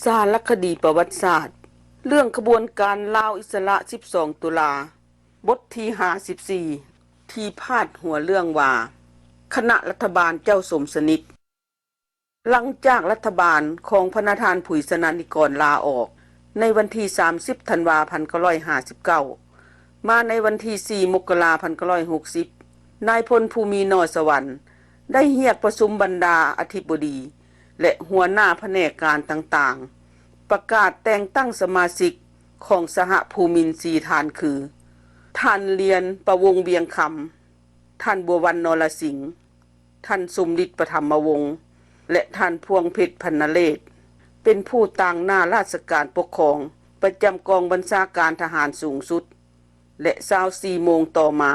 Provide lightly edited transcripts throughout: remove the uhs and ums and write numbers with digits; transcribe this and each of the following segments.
สารคดีประวัติศาสตร์เรื่องขบวนการลาวอิสระ12ตุลาบทที่54ที่พาดหัวเรื่องว่าคณะรัฐบาลเจ้าสมสนิทหลังจากรัฐบาลของพระนาธานผุยสนานิกรลาออกในวันที่30ธันวาคม1959มาในวันที่4มกราคม1960นายพลภูมินอสวรรค์ได้เรียกประชุมบรรดาอธิบดีและหัวหน้าแผนกการต่างๆประกาศแต่งตั้งสมาชิกของสหภูมินทรีฐานคือท่านเรียนประวงเวียงคำท่านบัววรรณนรสิงห์ท่านสุมฤทธิ์ปฐมวงศ์และท่านพวงเพชรพรรณเรศเป็นผู้ต่างหน้าราชการปกครองประจำกองบัญชาการทหารสูงสุดและ24โมงต่อมา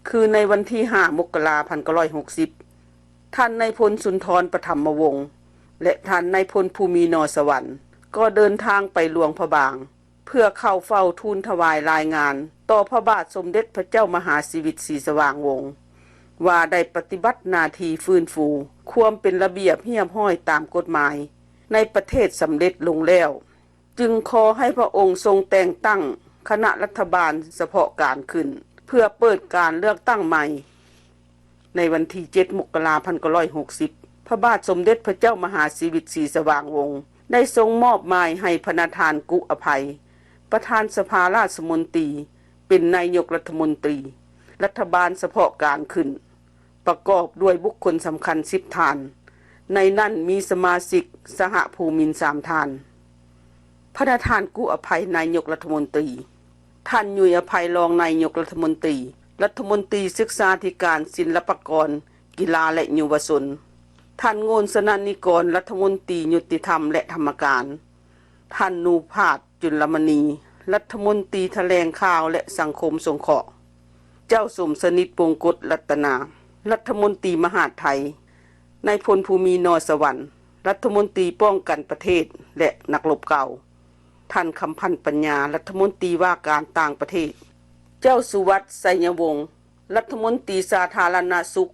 คือในวันที่5มกราคม1960ท่านนายพลสุนทรปฐมวงศ์และท่านนายพลภูมินอสวรรค์ก็เดินทางไปหลวงพระบางเพื่อเข้าเฝ้าทูลถวายรายงานต่อพระบาทสมเด็จพระเจ้ามหาสิริศรีสว่างวงศ์ว่าได้ปฏิบัติหน้าที่ฟื้นฟูความเป็นระเบียบเรียบร้อยตามกฎหมายในประเทศสำเร็จลงแล้วจึงขอให้พระองค์ทรงแต่งตั้งคณะรัฐบาลเฉพาะการขึ้นเพื่อเปิดการเลือกตั้งใหม่ในวันที่7มกราคม1960พระบาทสมเด็จพระเจ้ามหาสิริศรีสว่างวงศ์ได้ทรงมอบหมายให้พระนาธานกุอภัยประธานสภาราชมนตรีเป็นนายกรัฐมนตรีรัฐบาลเฉพาะการขึ้นประกอบด้วยบุคคลสำคัญ10ท่านในนั้นมีสมาชิกสหภูมิน3ท่านพระนาธานกุอภัยนายกรัฐมนตรีท่านยุยอภัยรองนายกรัฐมนตรีรัฐมนตรีศึกษาธิการศิลปากรกีฬาและเยาวชนท่านโงนสนันนิกรรัฐมนตรียุติธรรมและธรรมการท่านนูภาสจุลมณีรัฐมนตรีแถลงข่าวและสังคมสงเคราะห์เจ้าสมสนิทปงกฎรัตนารัฐมนตรีมหาดไทยนายพลภูมินอสวรรค์รัฐมนตรีป้องกันประเทศและนักรบเก่าท่านคำพันธ์ปัญญารัฐมนตรีว่าการต่างประเทศเจ้าสุวัฒน์ไสยวงศ์รัฐมนตรีสาธารณสุข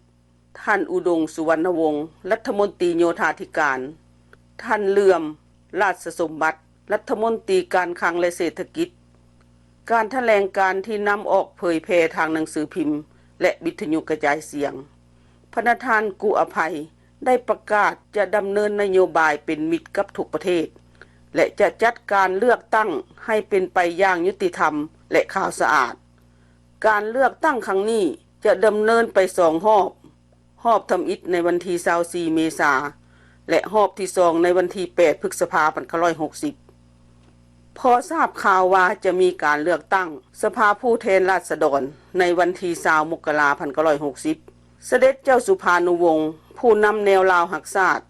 ท่านอุดมสุวรรณวงศ์รัฐมนตรีโยธาธิการท่านเลื่อมราชสมบัติรัฐมนตรีการคลังและเศรษฐกิจการแถลงการที่นำออกเผยแพร่ทางหนังสือพิมพ์และวิทยุกระจายเสียงพระนาธานกุอภัยได้ประกาศจะดำเนินนโยบายเป็นมิตรกับทุกประเทศและจะจัดการเลือกตั้งให้เป็นไปอย่างยุติธรรมและขาวสะอาดการเลือกตั้งครั้งนี้จะดำเนินไป2รอบทำอิฐในวันที่24เมษายนและรอบที่2ในวันที่8พฤษภาคม1960พอทราบข่าวว่าจะมีการเลือกตั้งสภาผู้แทนราษฎรในวันที่20มกราคม1960เสด็จเจ้าสุภานุวงศ์ผู้นำแนวลาวหักษาต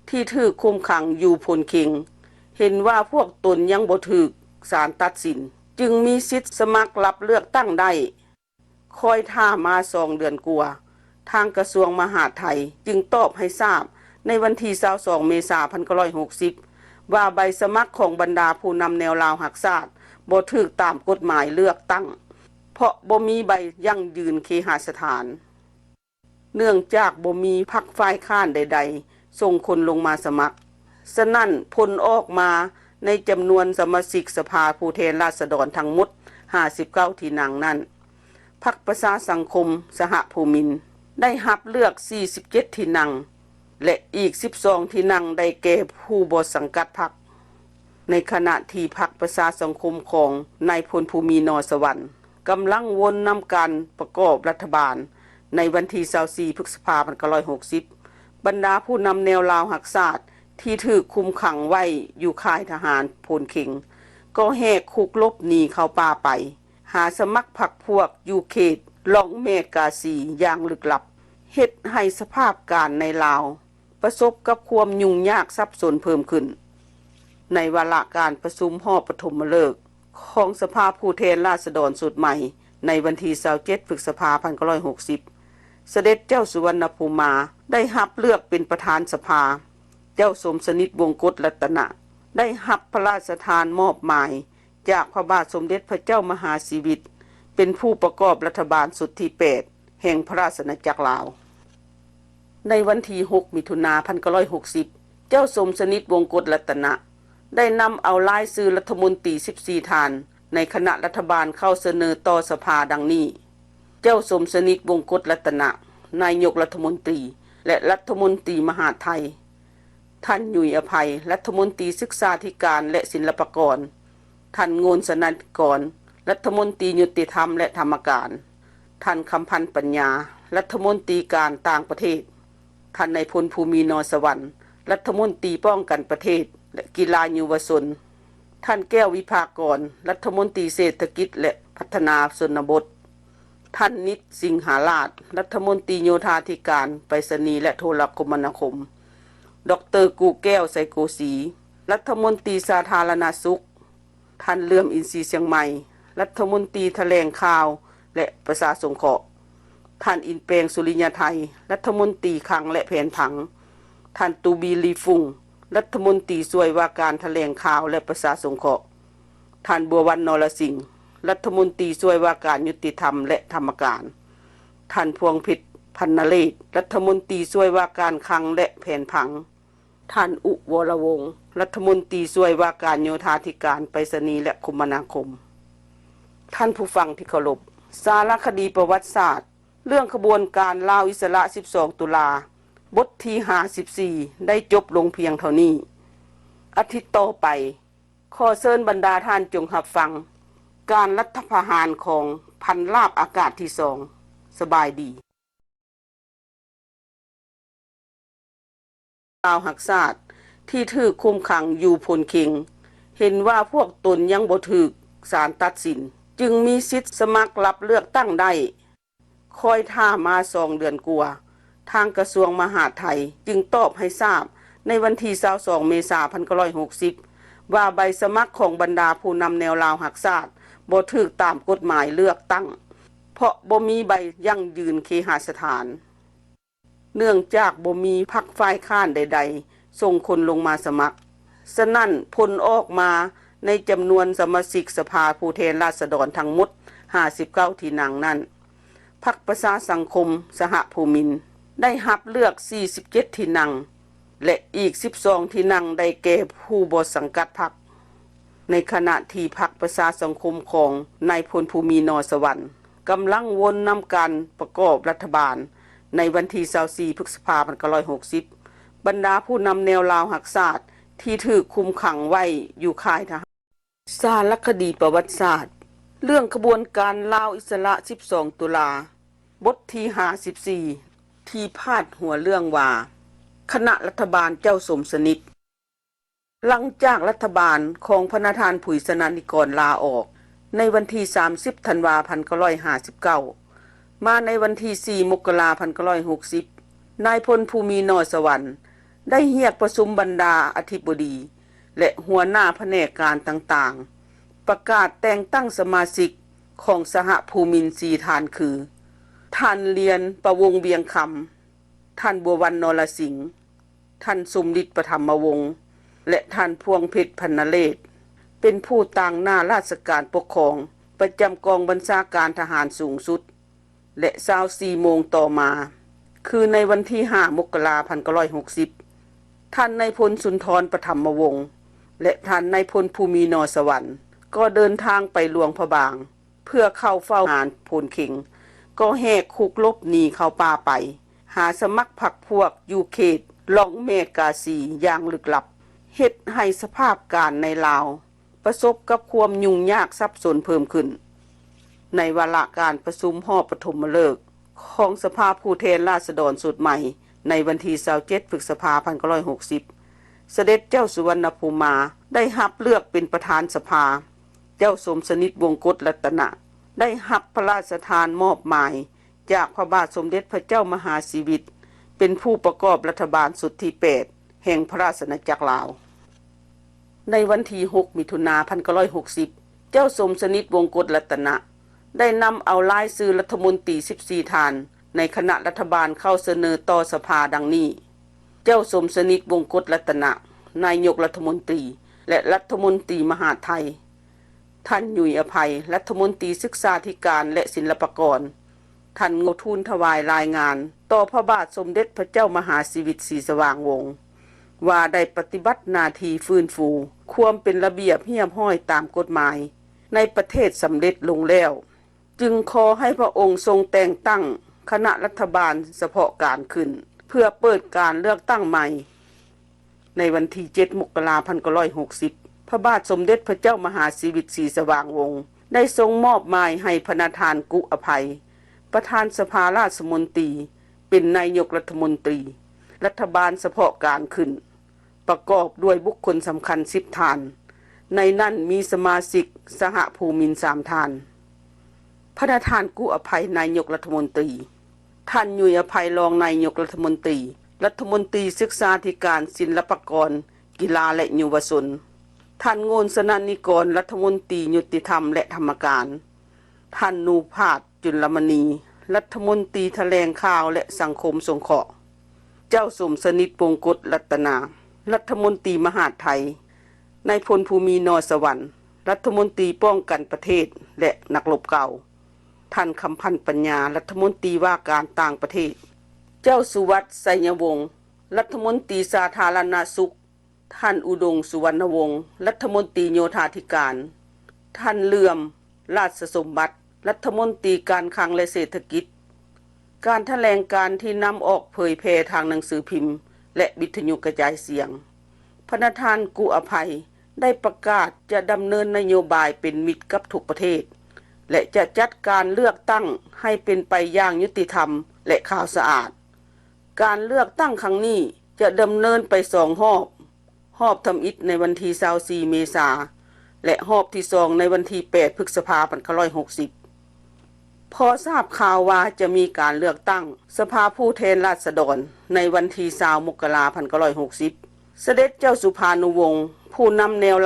ที่ถูกคุมขังอยู่พลเข็งเห็นว่าพวกตนยังบ่ถูกศาลตัดสินจึงมีสิทธิ์สมัครรับเลือกตั้งได้คอยท่ามา2เดือนกว่าทางกระทรวงมหาดไทยจึงตอบให้ทราบในวันที่22เมษายน1960ว่าใบสมัครของบรรดาผู้นำแนวลาวหักษาตบ่ถูกตามกฎหมายเลือกตั้งเพราะบ่มีใบยั่งยืนเคหสถานเนื่องจากบ่มีพรรคฝ่ายค้านใดๆส่งคนลงมาสมัครฉะนั้นผลออกมาในจำนวนสมาชิกสภาผู้แทนราษฎรทั้งหมด59ที่นั่งนั้นพรรคประชาสังคมสหภูมินได้รับเลือก47ที่นั่งและอีก12ที่นั่งได้แก่ผู้บ่สังกัดพรรคในขณะที่พรรคประชาสังคมของนายพลภูมินอสวรรค์กำลังวนนำการประกอบรัฐบาลในวันที่24พฤษภาคม1960บรรดาผู้นำแนวลาวหักษาตที่ถูกคุมขังไว้อยู่ค่ายทหารพลเข็งก็แหกคุกลบหนีเข้าป่าไปหาสมัครพรรคพวกอยู่เขตล่องแม่กาสีอย่างลึกลับเฮ็ดให้สภาพการในลาวประสบกับความยุ่งยากซับซ้อนเพิ่มขึ้นในวาระการประชุมหอปฐมฤกษ์ของสภาผู้แทนราษฎรสุดใหม่ในวันที่27พฤษภาคม1960เสด็จเจ้าสุวรรณภูมิมาได้รับเลือกเป็นประธานสภาเจ้าสมสนิทวงศ์กฎรัตนะได้รับพระราชทานมอบหมายจากพระบาทสมเด็จพระเจ้ามหาสิริเป็นผู้ประกอบรัฐบาลสุดที่8แห่งพระราชอาณาจักรลาวในวันที่6มิถุนายน1960เจ้าสมสนิทวงศ์กฎรัตนะ ได้นำเอารายชื่อรัฐมนตรี14ท่านในคณะรัฐบาลเข้าเสนอต่อสภาดังนี้เจ้าสมสนิทวงศ์กฎรัตนะนายกรัฐมนตรีและรัฐมนตรีมหาดไทยท่านหยุยอภัยรัฐมนตรีศึกษาธิการและศิลปากรท่านโงนสนันกรรัฐมนตรียุติธรรมและธรรมการท่านคำพันธ์ปัญญารัฐมนตรีการต่างประเทศท่านนายพลภูมินรสวรรค์รัฐมนตรีป้องกันประเทศและกีฬาเยาวชนท่านแก้ววิภากรรัฐมนตรีเศรษฐกิจและพัฒนาชนบทท่านนิตสิงหาราชรัฐมนตรีโยธาธิการไปรษณีย์และโทรคมนาคมดร.กูแก้วไสโกสีรัฐมนตรีสาธารณสุขท่านเลื่อมอินทรีย์เชียงใหม่รัฐมนตรีแถลงข่าวและประชาสงเคราะห์ท่านอินแปลงสุริยไทยรัฐมนตรีคลังและแผนผังท่านตูบีลีฟุงรัฐมนตรีช่วยว่าการแถลงข่าวและประชาสงเคราะห์ท่านบัววรรณนรสิงห์รัฐมนตรีช่วยว่าการยุติธรรมและธรรมการท่านพวงพิษพันนเรศรัฐมนตรีช่วยว่าการคลังและแผนผังท่านอุวรวงศ์รัฐมนตรีช่วยว่าการโยธาธิการไปรษณีย์และคมนาคมท่านผู้ฟังที่เคารพสารคดีประวัติศาสตร์เรื่องขบวนการลาวอิสระ12ตุลาบทที่54ได้จบลงเพียงเท่านี้อาทิตย์ต่อไปขอเชิญบรรดาท่านจงรับฟังการรัฐประหารของพันลาบอากาศที่2สบายดีลาวหักษาตที่ถูกคุมขังอยู่พลเข็งเห็นว่าพวกตนยังบ่ถูกศาลตัดสินจึงมีสิทธิ์สมัครรับเลือกตั้งได้คอยท่ามา2เดือนกว่าทางกระทรวงมหาดไทยจึงตอบให้ทราบในวันที่22เมษายน1960ว่าใบสมัครของบรรดาผู้นำแนวลาวหักษาตบ่ถูกตามกฎหมายเลือกตั้งเพราะบ่มีใบยั่งยืนเคหสถานเนื่องจากบ่มีพรรคฝ่ายค้านใดๆส่งคนลงมาสมัครฉะนั้นผลออกมาในจำนวนสมาชิกสภาผู้แทนราษฎรทั้งหมด59ที่นั่งนั้นพรรคประชาสังคมสหภูมินทร์ได้รับเลือก47ที่นั่งและอีก12ที่นั่งได้แก่ผู้บ่สังกัดพรรคในขณะที่พรรคประชาสังคมของนายพลภูมินรสวรรค์กำลังวนนำการประกอบรัฐบาลในวันที่24พฤษภาคม1960บรรดาผู้นำแนวลาวหักษาตที่ถูกคุมขังไว้อยู่ค่ายทหารสารคดีประวัติศาสตร์เรื่องขบวนการลาวอิสระ12ตุลาบทที่54ที่พาดหัวเรื่องว่าคณะรัฐบาลเจ้าสมสนิทหลังจากรัฐบาลของพระนาธานผุยสนานิกรลาออกในวันที่30ธันวาคม1959มาในวันที่4มกราคม1960นายพลภูมินรสวรรค์ได้เรียกประชุมบรรดาอธิบดีและหัวหน้าแผนกการต่างๆประกาศแต่งตั้งสมาชิกของสหภูมินทร์4ท่านคือท่านเรียนประวงเวียงคำท่านบัววรรณนรสิงห์ท่านสมฤทธิ์ปฐมวงศ์และท่านพวงเพชรพันนเรศเป็นผู้ต่างหน้าราชการปกครองประจำกองบัญชาการทหารสูงสุดและ24โมงต่อมาคือในวันที่5มกราคม1960ท่านนายพลสุนทรปฐมวงศ์และท่านนายพลภูมินรสวรรค์ก็เดินทางไปหลวงพระบางเพื่อเข้าเฝ้าหารพลเข็งก็แหกคุกลบหนีเข้าป่าไปหาสมัครพรรคพวกอยู่เขตล่องเมกาซีอย่างลึกลับเฮ็ดให้สภาพการในลาวประสบกับความยุ่งยากซับซ้อนเพิ่มขึ้นในวาระการประชุมหอปฐมฤกษ์ของสภาผู้แทนราษฎรสุดใหม่ในวันที่27พฤษภาคม1960เสด็จเจ้าสุวรรณภูมิได้รับเลือกเป็นประธานสภาเจ้าสมสนิทวงศ์กฎรัตนะได้รับพระราชทานมอบหมายจากพระบาทสมเด็จพระเจ้ามหาชีวิตเป็นผู้ประกอบรัฐบาลสุดที่8แห่งพระราชอาณาจักรลาวในวันที่6มิถุนายน1960เจ้าสมสนิทวงศ์กฎรัตนะได้นำเอารายชื่อรัฐมนตรี14ท่านในคณะรัฐบาลเข้าเสนอต่อสภาดังนี้เจ้าสมสนิทวงศ์กฎรัตนะนายกรัฐมนตรีและรัฐมนตรีมหาดไทยท่านหยุยอภัยรัฐมนตรีศึกษาธิการและศิลปากรท่านงทูลถวายรายงานต่อพระบาทสมเด็จพระเจ้ามหาชีวิตศรีสว่างวงศ์ว่าได้ปฏิบัติหน้าที่ฟื้นฟู ความเป็นระเบียบเรียบร้อยตามกฎหมายในประเทศสำเร็จลงแล้วจึงขอให้พระองค์ทรงแต่งตั้งคณะรัฐบาลเฉพาะการขึ้นเพื่อเปิดการเลือกตั้งใหม่ในวันที่7 มกราคม 1960พระบาทสมเด็จพระเจ้ามหาชีวิตศรีสว่างวงศ์ได้ทรงมอบหมายให้พระประธานกุอภัยประธานสภาราชมนตรีเป็นนายกรัฐมนตรีรัฐบาลเฉพาะการขึ้นประกอบด้วยบุคคลสำคัญ10ท่านในนั้นมีสมาชิกสหภูมิน3ท่านพระประธานกุอภัยนายกรัฐมนตรีท่านยุยอภัยรองนายกรัฐมนตรีรัฐมนตรีศึกษาธิการศิลปากรกีฬาและเยาวชนท่านโงนสนันนิกรรัฐมนตรียุติธรรมและธรรมการท่านนูภาสจุลมณีรัฐมนตรีแถลงข่าวและสังคมสงเคราะห์เจ้าสมสนิทวงศ์กฎรัตนารัฐมนตรีมหาดไทยนายพลภูมินอสวรรค์รัฐมนตรีป้องกันประเทศและนักรบเก่าท่านคำพันธ์ปัญญารัฐมนตรีว่าการต่างประเทศเจ้าสุวัฒน์ไสยวงศ์รัฐมนตรีสาธารณสุขท่านอุดมสุวรรณวงศ์รัฐมนตรีโยธาธิการท่านเลื่อมราชสมบัติรัฐมนตรีการคลังและเศรษฐกิจการแถลงการที่นำออกเผยแพร่ทางหนังสือพิมพ์และวิทยุกระจายเสียงพระประธานกุอภัยได้ประกาศจะดำเนินนโยบายเป็นมิตรกับทุกประเทศและจะจัดการเลือกตั้งให้เป็นไปอย่างยุติธรรมและข่าวสะอาดการเลือกตั้งครั้งนี้จะดำเนินไป2รอบทำอิฐในวันที่24 เมษายนและรอบที่2ในวันที่8 พฤษภาคม 1960พอทราบข่าวว่าจะมีการเลือกตั้งสภาผู้แทนราษฎรในวันที่20 มกราคม 1960เสด็จเจ้าสุภานุวงศ์ผู้นำแนว